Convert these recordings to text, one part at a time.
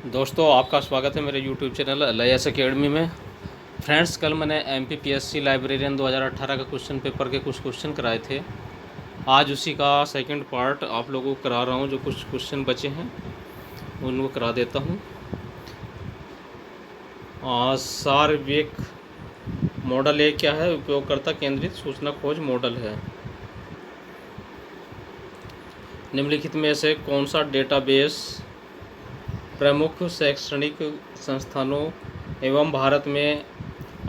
दोस्तों, आपका स्वागत है मेरे यूट्यूब चैनल LIS अकेडमी में। फ्रेंड्स, कल मैंने MPPSC लाइब्रेरियन 2018 का क्वेश्चन पेपर के कुछ क्वेश्चन कराए थे। आज उसी का सेकंड पार्ट आप लोगों को करा रहा हूं। जो कुछ क्वेश्चन बचे हैं उनको करा देता हूं। सार्वविक मॉडल एक क्या है? उपयोगकर्ता केंद्रित सूचना खोज मॉडल है। निम्नलिखित में से कौन सा डेटाबेस प्रमुख शैक्षणिक संस्थानों एवं भारत में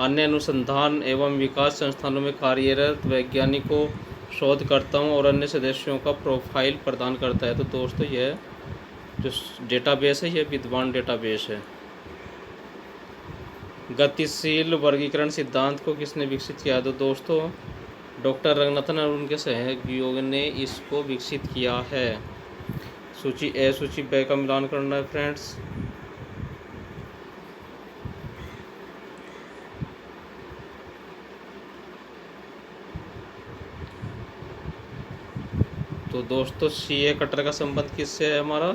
अन्य अनुसंधान एवं विकास संस्थानों में कार्यरत वैज्ञानिकों, शोधकर्ताओं और अन्य सदस्यों का प्रोफाइल प्रदान करता है? तो दोस्तों, यह जो डेटाबेस है यह विद्वान डेटाबेस है। गतिशील वर्गीकरण सिद्धांत को किसने विकसित किया? तो दोस्तों, डॉक्टर रंगनाथन और उनके सहयोगियों ने इसको विकसित किया है। सूची ए सूची बी का मिलान करना है फ्रेंड्स। तो दोस्तों, CA कटर का संबंध किससे है हमारा?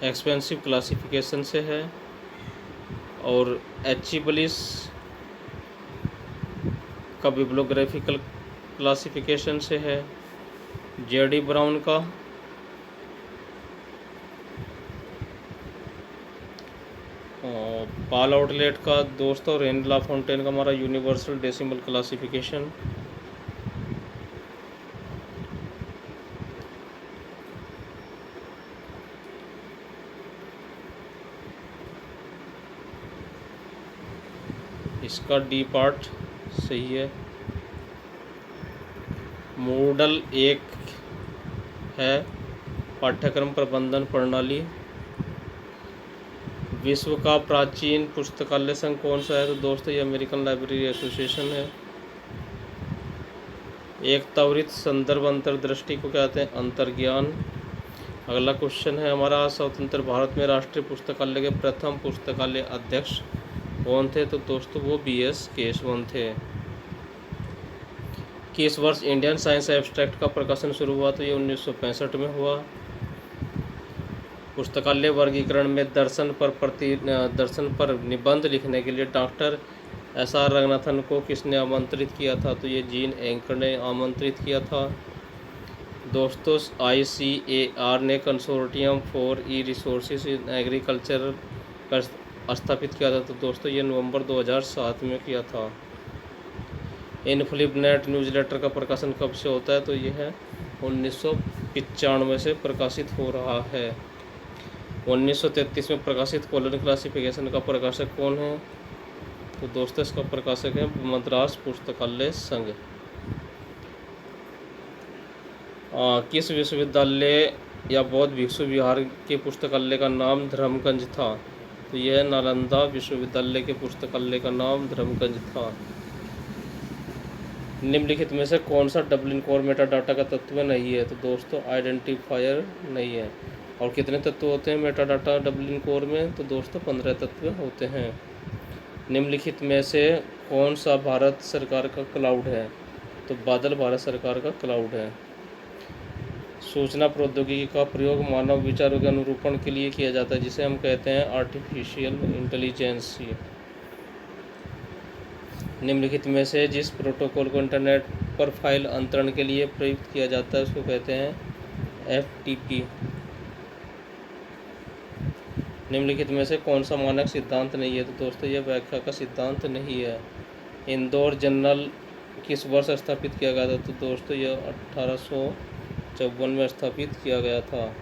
एक्सपेंसिव क्लासिफिकेशन से है। और एचिबलिस का बिब्लोग्राफिकल क्लासिफिकेशन से है। JD ब्राउन का पाल आउटलेट का दोस्तों रेन ला फाउंटेन का हमारा यूनिवर्सल डेसिमल क्लासिफिकेशन। इसका डी पार्ट सही है। मॉडल एक है पाठ्यक्रम प्रबंधन प्रणाली। विश्व का प्राचीन पुस्तकालय संघ कौन सा है? तो दोस्तों, ये अमेरिकन लाइब्रेरी एसोसिएशन है। एक त्वरित संदर्भ अंतर्दृष्टि को कहते हैं अंतर्ज्ञान। अगला क्वेश्चन है हमारा, स्वतंत्र भारत में राष्ट्रीय पुस्तकालय के प्रथम पुस्तकालय अध्यक्ष कौन थे? तो दोस्तों, वो BS केशवन थे। किस वर्ष इंडियन साइंस एब्स्ट्रैक्ट का प्रकाशन शुरू हुआ? तो ये 1965 में हुआ। पुस्तकालय वर्गीकरण में दर्शन पर निबंध लिखने के लिए डॉक्टर SR रंगनाथन को किसने आमंत्रित किया था? तो ये जीन एंकर ने आमंत्रित किया था। दोस्तों, ICAR ने consortium for E resources in agriculture का स्थापित किया था। तो दोस्तों, ये नवंबर 2007 में किया था। इनफ्लिपनेट न्यूज़लेटर का प्रकाशन कब से होता है? तो यह है 1995 से प्रकाशित हो रहा है। 1933 में प्रकाशित कॉलोन क्लासिफिकेशन का प्रकाशक कौन है? तो दोस्तों, इसका प्रकाशक है मद्रास पुस्तकालय संघ। किस विश्वविद्यालय या बौद्ध भिक्षु विहार के पुस्तकालय का नाम धर्मगंज था? तो यह नालंदा विश्वविद्यालय के पुस्तकालय का नाम धर्मगंज था। निम्नलिखित में से कौन सा डबलिन कोर मेटाडाटा का तत्व नहीं है? तो दोस्तों, आइडेंटिफायर नहीं है। और कितने तत्व होते हैं मेटाडाटा डबलिन कोर में? तो दोस्तों, 15 तत्व होते हैं। निम्नलिखित में से कौन सा भारत सरकार का क्लाउड है? तो बादल भारत सरकार का क्लाउड है। सूचना प्रौद्योगिकी का प्रयोग मानव विचारों के अनुरूपण के लिए किया जाता है, जिसे हम कहते हैं आर्टिफिशियल इंटेलिजेंस। निम्नलिखित में से जिस प्रोटोकॉल को इंटरनेट पर फाइल अंतरण के लिए प्रयुक्त किया जाता है उसको कहते हैं FTP। निम्नलिखित में से कौन सा मानक सिद्धांत नहीं है? तो दोस्तों, यह व्याख्या का सिद्धांत नहीं है। इंदौर जर्नल किस वर्ष स्थापित किया गया था? तो दोस्तों, यह 1854 में स्थापित किया गया था।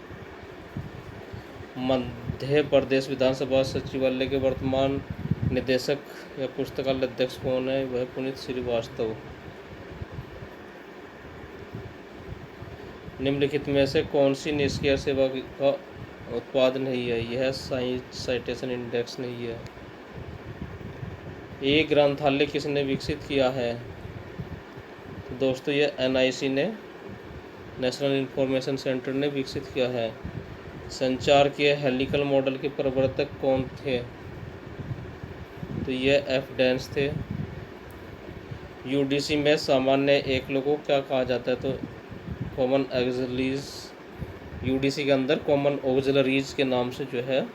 मध्य प्रदेश विधानसभा सचिवालय के वर्तमान निदेशक या पुस्तकालय अध्यक्ष कौन है? वह पुनीत श्रीवास्तव। निम्नलिखित में से कौन सी निष्क्रिय सेवा का उत्पाद नहीं है? यह साइटेशन इंडेक्स नहीं है। ये ग्रंथालय किसने विकसित किया है? तो दोस्तों, यह NIC ने, नेशनल इंफॉर्मेशन सेंटर ने विकसित किया है। संचार के हेलिकल मॉडल के प्रवर्तक कौन थे? तो ये F. डेंस थे। यूडीसी में सामान्य एक लोगों को क्या कहा जाता है? तो कॉमन ऑक्सिलरीज, यूडीसी के अंदर कॉमन ऑक्सिलरीज के नाम से जो है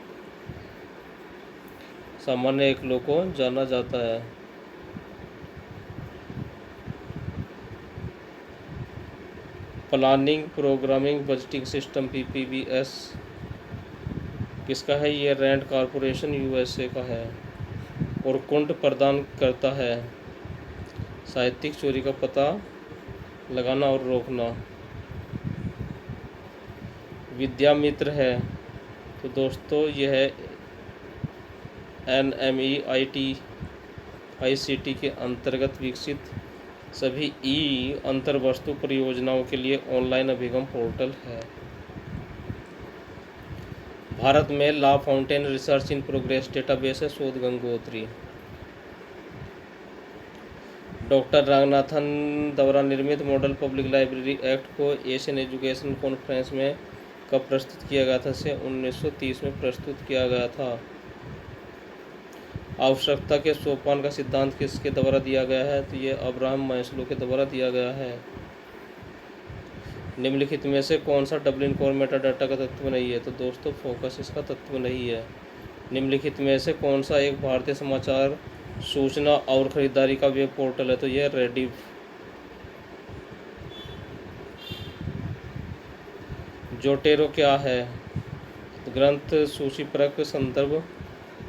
सामान्य एक लोग को जाना जाता है। Planning programming budgeting system PPBS किसका है? ये रैंड कॉरपोरेशन यूएसए का है। और कुंड प्रदान करता है साहित्यिक चोरी का पता लगाना और रोकना। विद्यामित्र है तो दोस्तों यह है NMEIT-ICT के अंतर्गत विकसित सभी अंतर्वस्तु परियोजनाओं के लिए ऑनलाइन अभिगम पोर्टल है। भारत में la fountain research in progress database है शोध गंगोत्री। डॉक्टर रंगनाथन द्वारा निर्मित मॉडल पब्लिक लाइब्रेरी एक्ट को एशियन एजुकेशन कॉन्फ्रेंस में कब प्रस्तुत किया गया था? इसे 1930 में प्रस्तुत किया गया था। आवश्यकता के सोपान का सिद्धांत किसके द्वारा दिया गया है? तो ये अब्राहम मास्लो के द्वारा दिया गया है। निम्नलिखित में से कौन सा डबलिन कोर मेटाडाटा का तत्व नहीं है? तो दोस्तों फोकस इसका तत्व नहीं है। निम्नलिखित में से कौन सा एक भारतीय समाचार सूचना और खरीदारी का वेब पोर्टल है? तो यह रेडिफ। जोटेरो क्या है? ग्रंथ सूचीपरक संदर्भ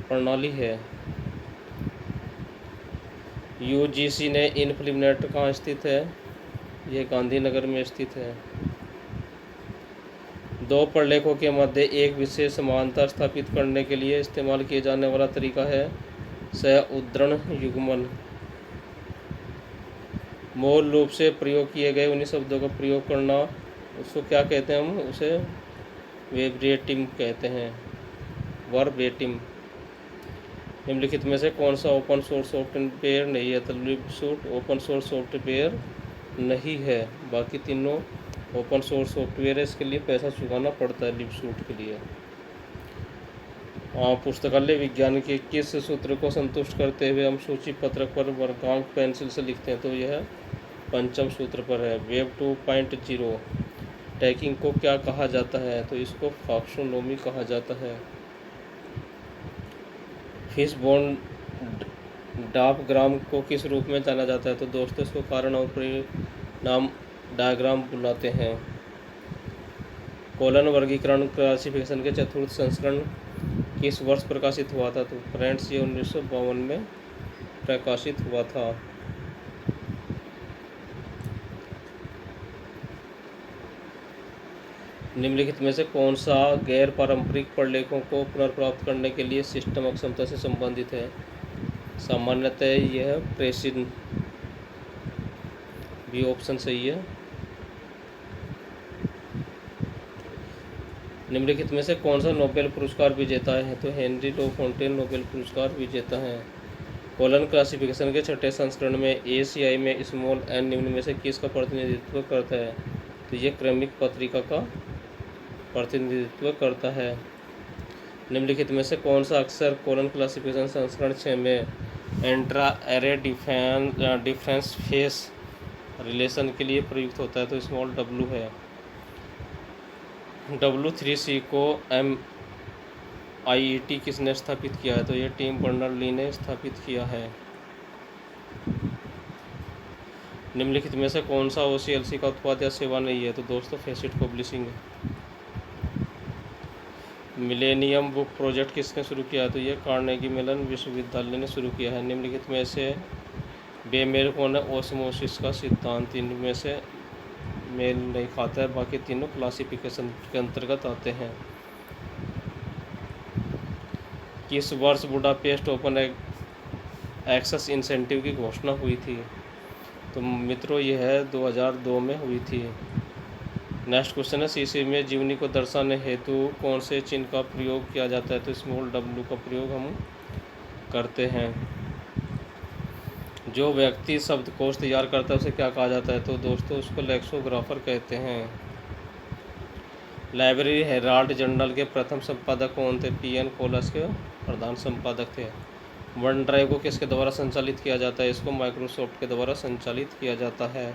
प्रणाली है। यूजीसी ने इनफ्लिनेट कहाँ स्थित है? यह गांधीनगर में स्थित है। दो प्रलेखों के मध्य एक विशेष समानता स्थापित करने के लिए इस्तेमाल किए जाने वाला तरीका है सह उद्धरण युग्मन। मूल रूप से प्रयोग किए गए उन्हीं शब्दों का प्रयोग करना, उसको क्या कहते हैं? हम उसे वर्बेटिम कहते हैं। वर्बेटिम। निम्नलिखित में से कौन सा ओपन सोर्स सॉफ्टवेयर नहीं है? तो लिबसूट ओपन सोर्स सॉफ्टवेयर नहीं है। बाकी तीनों ओपन सोर्स सॉफ्टवेयर है, इसके लिए पैसा चुकाना पड़ता है लिबसूट के लिए। पुस्तकालय विज्ञान के किस सूत्र को संतुष्ट करते हुए हम सूची पत्रक पर वर्गांक पेंसिल से लिखते हैं? तो यह पंचम सूत्र पर है। वेब 2.0 टैगिंग को क्या कहा जाता है? तो इसको फॉक्सोनोमी कहा जाता है। फिशबोन डायग्राम को किस रूप में जाना जाता है? तो दोस्तों इसको कारण और परिणाम डायग्राम बुलाते हैं। कॉलन वर्गीकरण क्लासिफिकेशन के चतुर्थ संस्करण किस वर्ष प्रकाशित हुआ था? तो फ्रेंड्स ये 1952 में प्रकाशित हुआ था। निम्नलिखित में से कौन सा गैर पारंपरिक प्रलेखों को पुनर्प्राप्त करने के लिए सिस्टम अक्षमता से संबंधित है? सामान्यतः यह प्रेसिन भी ऑप्शन सही है। निम्नलिखित में से कौन सा नोबेल पुरस्कार विजेता है? तो हेनरी लो फोंटेन नोबेल पुरस्कार विजेता हैं। कॉलन क्लासिफिकेशन के छठे संस्करण में एशियाई में स्मॉल एन निम्न में से किसका प्रतिनिधित्व करता है? तो ये क्रमिक पत्रिका का प्रतिनिधित्व करता है। निम्नलिखित में से कौन सा अक्षर कॉलन क्लासिफिकेशन संस्करण 6 में एंट्रा एरे डिफरेंस फेस रिलेशन के लिए प्रयुक्त होता है? तो स्मॉल w है। W3C को MIT किसने स्थापित किया है? तो ये टिम बर्नर्स-ली ने स्थापित किया है। निम्नलिखित में से कौन सा OCLC का उत्पाद या सेवा नहीं है? तो दोस्तों फैसिट पब्लिशिंग। मिलेनियम बुक प्रोजेक्ट किसने शुरू किया है? तो ये कार्नेगी मेलन विश्वविद्यालय ने शुरू किया है। निम्नलिखित में से बेमेल कौन है? ओस्मोसिस का सिद्धांत। इनमें से मेल नहीं खाता है, बाकी तीनों क्लासिफिकेशन के अंतर्गत आते हैं। किस वर्ष बुडापेस्ट ओपन एक्सेस इंसेंटिव की घोषणा हुई थी? तो मित्रों यह 2002 में हुई थी। नेक्स्ट क्वेश्चन है सीसी में जीवनी को दर्शाने हेतु कौन से चिन्ह का प्रयोग किया जाता है? तो स्मॉल w का प्रयोग हम करते हैं। जो व्यक्ति शब्दकोश तैयार करता है उसे क्या कहा जाता है? तो दोस्तों उसको लेक्सोग्राफर कहते हैं। लाइब्रेरी हेराल्ड जर्नल के प्रथम संपादक कौन थे? PN कोलस के प्रधान संपादक थे। वन ड्राइव को किसके द्वारा संचालित किया जाता है? इसको माइक्रोसॉफ्ट के द्वारा संचालित किया जाता है।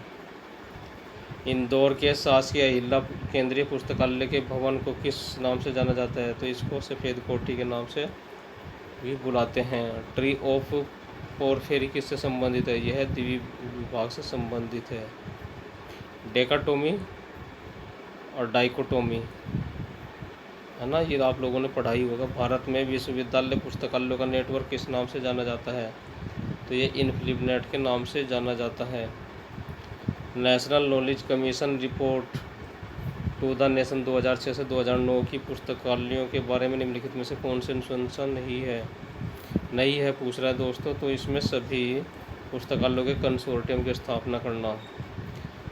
इंदौर के शासकीय अहिल्या केंद्रीय पुस्तकालय के भवन को किस नाम से जाना जाता है? तो इसको सफ़ेद कोठी के नाम से भी बुलाते हैं। ट्री ऑफ पोरफेरी किससे संबंधित है? यह द्विविभाग से संबंधित है। डेकाटोमी और डाइकोटोमी, है ना, ये आप लोगों ने पढ़ाई होगा। भारत में विश्वविद्यालय पुस्तकालयों का नेटवर्क किस नाम से जाना जाता है? तो ये इनफिलिपनेट के नाम से जाना जाता है। National knowledge commission report to the nation 2006 से 2009 की पुस्तकालयों के बारे में निम्नलिखित में से कौन सी अनुशंसा नहीं है पूछ रहा है दोस्तों। तो इसमें सभी पुस्तकालयों के कंसोर्टियम की स्थापना करना।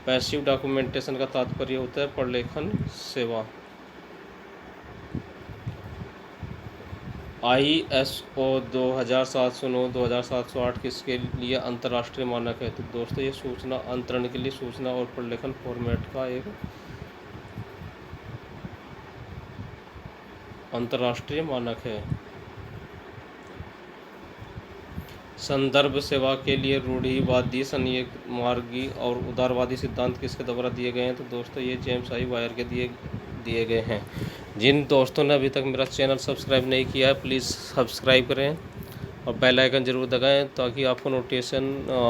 पैसिव डॉक्यूमेंटेशन का तात्पर्य होता है प्रलेखन सेवा। ISO 2709-2708 किसके लिए अंतर्राष्ट्रीय मानक है? तो दोस्तों ये सूचना अंतरण के लिए सूचना और प्रलेखन फॉर्मेट का एक अंतर्राष्ट्रीय मानक है। संदर्भ सेवा के लिए रूढ़िवादी, संयोग-मार्गी और उदारवादी सिद्धांत किसके द्वारा दिए गए हैं? तो दोस्तों ये जेम्स आई वायर के दिए गए हैं। जिन दोस्तों ने अभी तक मेरा चैनल सब्सक्राइब नहीं किया है प्लीज़ सब्सक्राइब करें और बेल आइकन ज़रूर दबाएं ताकि आपको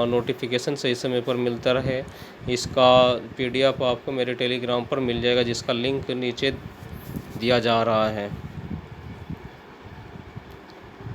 नोटिफिकेशन सही समय पर मिलता रहे। इसका PDF आपको मेरे टेलीग्राम पर मिल जाएगा जिसका लिंक नीचे दिया जा रहा है।